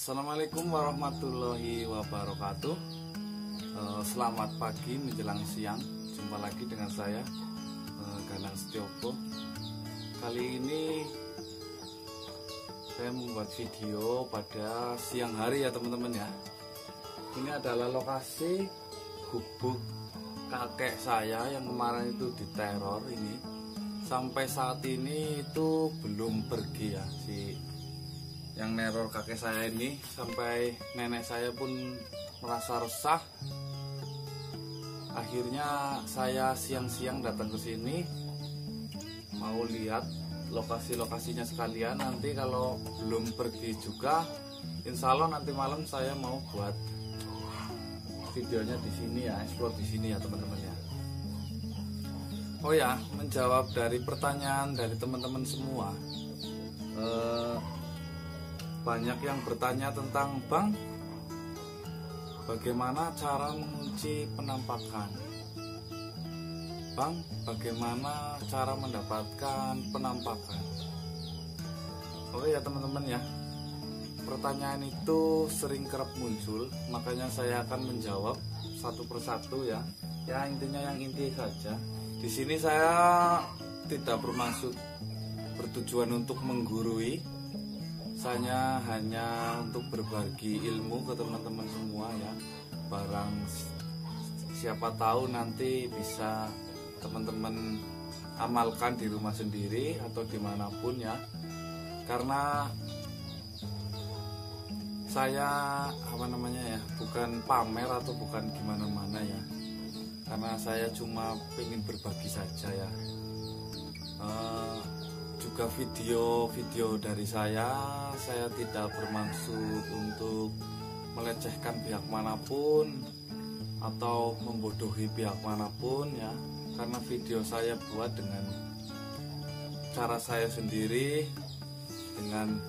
Assalamualaikum warahmatullahi wabarakatuh. Selamat pagi menjelang siang. Jumpa lagi dengan saya, Ganang Setiopo. Kali ini saya membuat video pada siang hari ya teman-teman ya. Ini adalah lokasi gubuk kakek saya yang kemarin itu diteror ini. Sampai saat ini itu belum pergi ya si yang neror kakek saya ini. Sampai nenek saya pun merasa resah. Akhirnya saya siang-siang datang ke sini mau lihat lokasi-lokasinya sekalian. Nanti kalau belum pergi juga, insya Allah nanti malam saya mau buat videonya di sini ya, explore di sini ya teman-teman ya. Oh ya, menjawab dari pertanyaan dari teman-teman semua. Banyak yang bertanya tentang Bang, bagaimana cara mengunci penampakan? Bang, bagaimana cara mendapatkan penampakan? Oke ya teman-teman ya, pertanyaan itu sering kerap muncul, makanya saya akan menjawab satu persatu ya. Ya intinya yang inti saja. Di sini saya tidak bermaksud bertujuan untuk menggurui. Saya hanya untuk berbagi ilmu ke teman-teman semua ya. Barang siapa tahu nanti bisa teman-teman amalkan di rumah sendiri atau dimanapun ya. Karena saya bukan pamer atau bukan gimana-mana ya. Karena saya cuma pengen berbagi saja ya. Juga video-video dari saya tidak bermaksud untuk melecehkan pihak manapun atau membodohi pihak manapun ya. Karena video saya buat dengan cara saya sendiri, dengan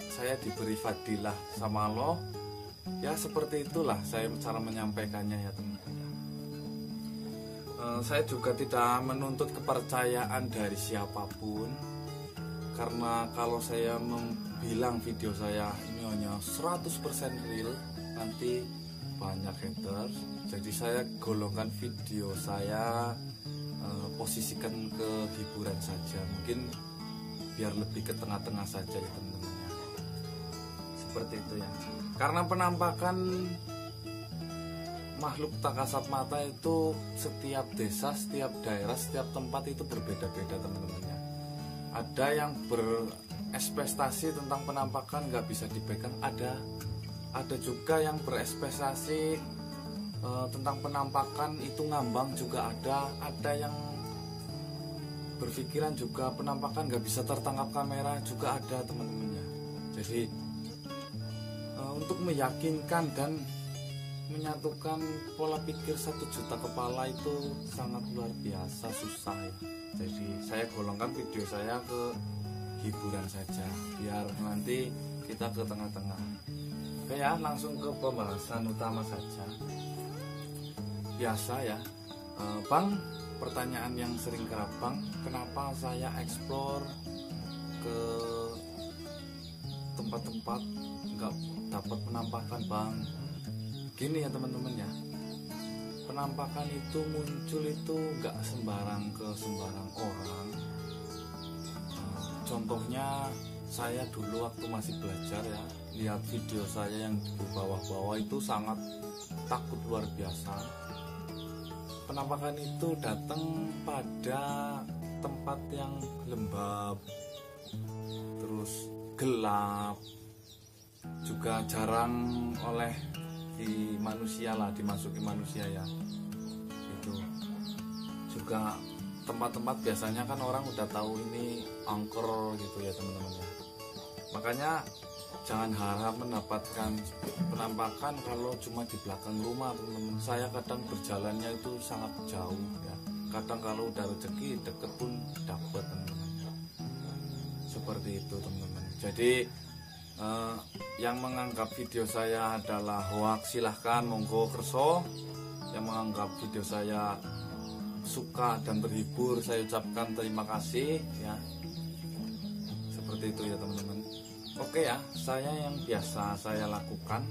saya diberi fadilah sama Allah ya, seperti itulah saya cara menyampaikannya ya teman-teman. Saya juga tidak menuntut kepercayaan dari siapapun, karena kalau saya bilang video saya ini hanya 100% real, nanti banyak haters. Jadi saya golongkan video saya, posisikan ke hiburan saja, mungkin biar lebih ke tengah-tengah saja ya teman-teman ya. Seperti itu ya. Karena penampakan makhluk tak kasat mata itu setiap desa, setiap daerah, setiap tempat itu berbeda-beda teman-teman ya. Ada yang berekspektasi tentang penampakan nggak bisa dipegang, ada juga yang berekspektasi tentang penampakan itu ngambang juga ada yang berpikiran juga penampakan nggak bisa tertangkap kamera juga ada teman-teman ya. Jadi untuk meyakinkan dan menyatukan pola pikir 1 juta kepala itu sangat luar biasa susah ya. Jadi saya golongkan video saya ke hiburan saja, biar nanti kita ke tengah-tengah. Oke ya, langsung ke pembahasan utama saja. Biasa ya, Bang, pertanyaan yang sering kerap, Bang, kenapa saya explore ke tempat-tempat nggak dapat penampakan, Bang? Gini ya teman-teman ya, penampakan itu muncul itu nggak sembarang ke sembarang orang. Contohnya saya dulu waktu masih belajar ya, lihat video saya yang di bawah-bawah itu sangat takut luar biasa. Penampakan itu datang pada tempat yang lembab, terus gelap, juga jarang oleh dimasuki manusia ya. Itu juga tempat-tempat biasanya kan orang udah tahu ini angker gitu ya teman-teman ya. Makanya jangan harap mendapatkan penampakan kalau cuma di belakang rumah teman-teman. Saya kadang berjalannya itu sangat jauh ya. Kadang kalau udah rezeki deket pun dapat teman-teman ya. Seperti itu teman-teman. Jadi yang menganggap video saya adalah hoax silahkan monggo kerso. Yang menganggap video saya suka dan terhibur, saya ucapkan terima kasih ya. Seperti itu ya teman-teman. Oke ya, saya yang biasa saya lakukan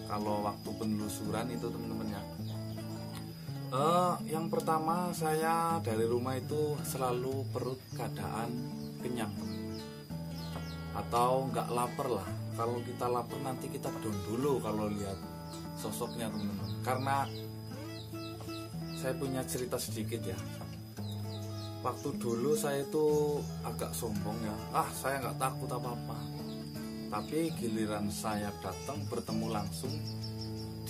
kalau waktu penelusuran itu teman-teman ya. Yang pertama, saya dari rumah itu selalu perut keadaan kenyang atau nggak lapar lah. Kalau kita lapar nanti kita down dulu kalau lihat sosoknya teman-teman. Karena saya punya cerita sedikit ya. Waktu dulu saya itu agak sombong ya. Saya nggak takut apa-apa. Tapi giliran saya datang bertemu langsung,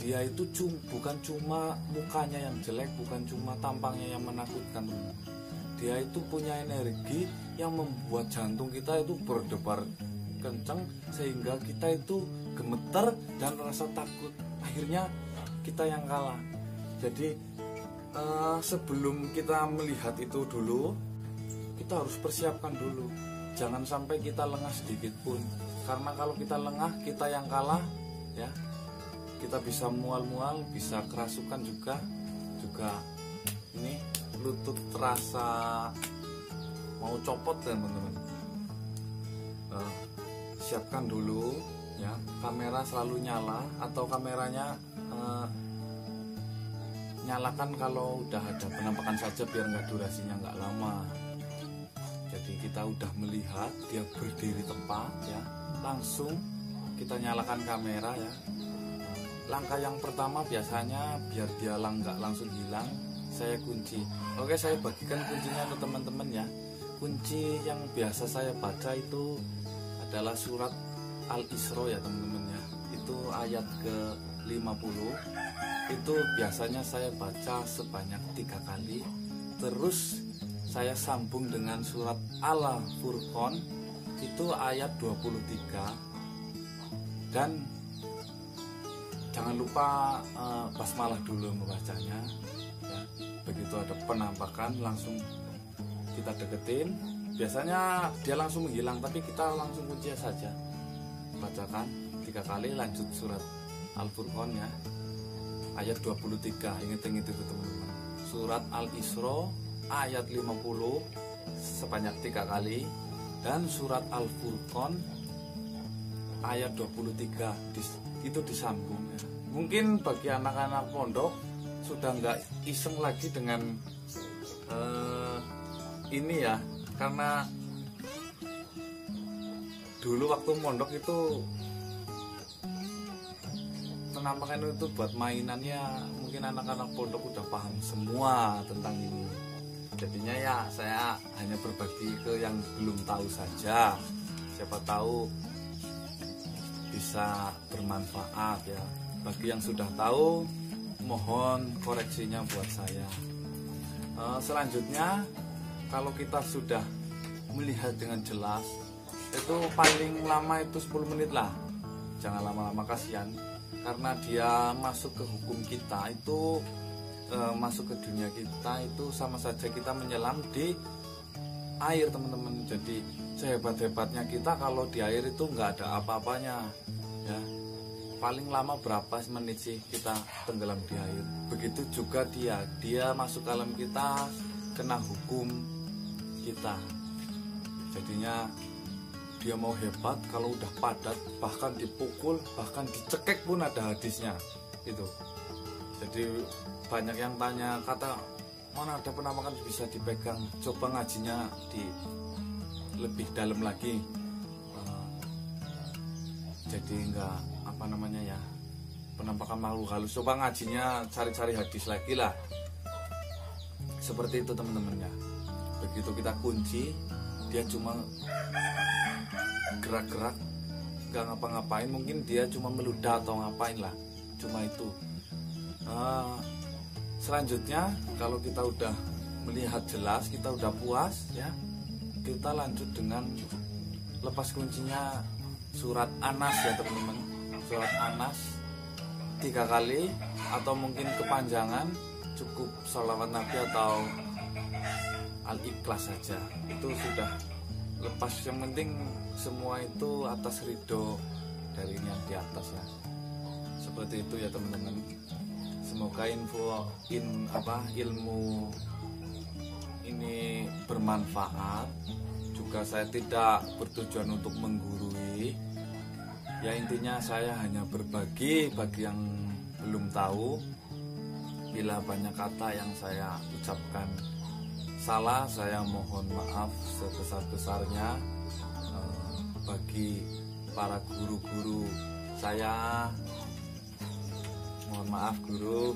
dia itu bukan cuma mukanya yang jelek, bukan cuma tampangnya yang menakutkan. Dia itu punya energi yang membuat jantung kita itu berdebar kencang sehingga kita itu gemeter dan rasa takut. Akhirnya kita yang kalah. Jadi sebelum kita melihat itu dulu, kita harus persiapkan dulu. Jangan sampai kita lengah sedikit pun. Karena kalau kita lengah, kita yang kalah ya. Kita bisa mual-mual, bisa kerasukan juga ini lutut terasa mau copot teman-teman. Siapkan dulu ya, kamera selalu nyala atau kameranya nyalakan kalau udah ada penampakan saja biar nggak durasinya nggak lama. Jadi kita udah melihat dia berdiri tepat ya, langsung kita nyalakan kamera ya. Langkah yang pertama biasanya biar dia nggak langsung hilang, saya kunci. Oke, saya bagikan kuncinya ke teman-teman ya. Kunci yang biasa saya baca itu adalah surat Al-Isra ya teman-teman ya. Itu ayat ke-50. Itu biasanya saya baca sebanyak 3 kali. Terus saya sambung dengan surat Al-Furqan itu ayat 23. Dan jangan lupa basmalah dulu membacanya ya. Begitu ada penampakan langsung kita deketin. Biasanya dia langsung menghilang, tapi kita langsung kunci saja. Bacakan 3 kali, lanjut surat Al-Furqan ya, ayat 23. Ingat-ingat itu teman-teman. Surat Al-Isra ayat 50 sebanyak 3 kali, dan surat Al-Furqan ayat 23 itu disambung ya. Mungkin bagi anak-anak pondok sudah nggak iseng lagi dengan ini ya, karena dulu waktu mondok itu penampakan itu buat mainannya, mungkin anak-anak pondok udah paham semua tentang ini. Jadinya ya saya hanya berbagi ke yang belum tahu saja, siapa tahu bisa bermanfaat ya. Bagi yang sudah tahu, mohon koreksinya buat saya. Selanjutnya, kalau kita sudah melihat dengan jelas, itu paling lama itu 10 menit lah. Jangan lama-lama, kasihan. Karena dia masuk ke hukum kita itu, masuk ke dunia kita itu sama saja kita menyelam di air teman-teman. Jadi sehebat-hebatnya kita kalau di air itu nggak ada apa-apanya ya. Paling lama berapa menit sih kita tenggelam di air. Begitu juga dia masuk ke alam kita, kena hukum kita. Jadinya dia mau hebat kalau udah padat, bahkan dipukul, bahkan dicekek pun ada hadisnya itu. Jadi banyak yang tanya, kata mana ada penampakan bisa dipegang, coba ngajinya di lebih dalam lagi. Jadi enggak apa namanya ya, penampakan makhluk halus, coba ngajinya cari-cari hadis lagi lah. Seperti itu teman-teman ya. Begitu kita kunci, dia cuma gerak-gerak, nggak ngapa-ngapain, mungkin dia cuma meludah atau ngapain lah, cuma itu. Selanjutnya kalau kita udah melihat jelas, kita udah puas ya, kita lanjut dengan lepas kuncinya surat Anas ya teman-teman. Surat Anas 3 kali, atau mungkin kepanjangan cukup sholawat Nabi atau Al-Ikhlas saja, itu sudah lepas. Yang penting semua itu atas ridho dari yang di atas ya. Seperti itu ya teman-teman. Semoga ilmu ini bermanfaat, juga saya tidak bertujuan untuk menggurui. Ya intinya saya hanya berbagi bagi yang belum tahu. Bila banyak kata yang saya ucapkan salah, saya mohon maaf sebesar-besarnya. Bagi para guru-guru saya, mohon maaf guru.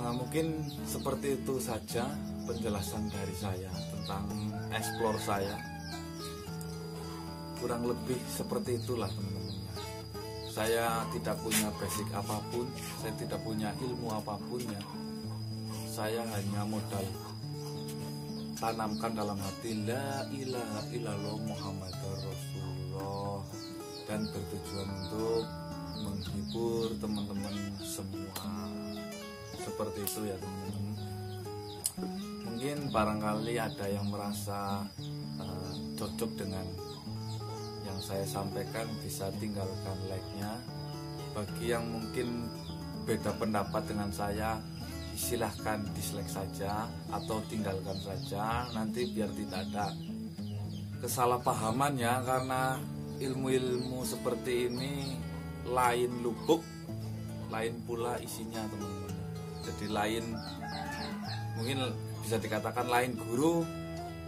Mungkin seperti itu saja penjelasan dari saya tentang explore saya. Kurang lebih seperti itulah teman-teman. Saya tidak punya basic apapun, saya tidak punya ilmu apapun ya. Saya hanya modal tanamkan dalam hati la ilaha illallah Muhammadur Rasulullah, dan bertujuan untuk menghibur teman-teman semua. Seperti itu ya teman-teman. Mungkin barangkali ada yang merasa cocok dengan yang saya sampaikan, bisa tinggalkan like-nya. Bagi yang mungkin beda pendapat dengan saya, silahkan dislike saja atau tinggalkan saja, nanti biar tidak ada kesalahpahaman ya, karena ilmu-ilmu seperti ini lain lubuk, lain pula isinya teman-teman. Jadi lain, mungkin bisa dikatakan lain guru,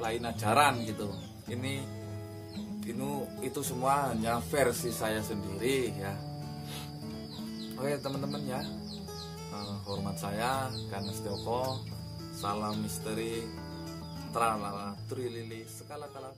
lain ajaran gitu. Itu semua hanya versi saya sendiri ya. Oke teman-teman ya, hormat saya Ganes Doko, salam misteri, tralala trilili sekala-kala.